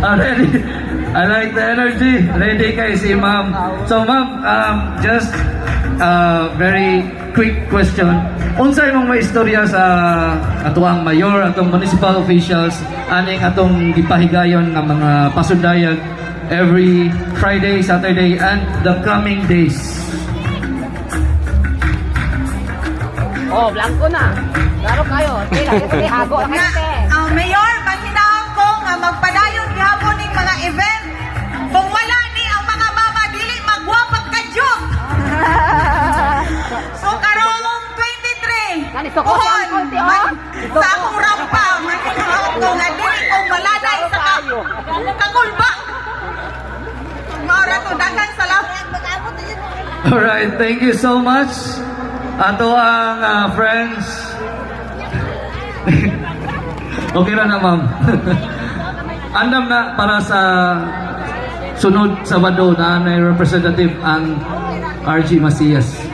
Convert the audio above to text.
Ready. I like the energy. Ready kay si ma'am. So ma'am, just very quick question. Unsay mong maistorya sa atuang mayor, atong municipal officials, aning atong gipahigayon ng mga pasundayag every Friday, Saturday, and the coming days? Oh, blanco na. Klaro kayo. Tila, kasi hago na kayo, te. Mayor, manghinaw ko nga magpadayon gihapon ning mga event. Kung wala ni ang mga mama dili magwapag kadyok. So karong 23. Kani, sukot ang konti, oh. Sa akong rampa, manghinaw ko nga dili ko malanay sa kagulba. Maura to daghang salamat. Alright, thank you so much. Ato ang friends. Okay na ma'am. Andam na para sa sunod Sabado na may representative ang RG Macias.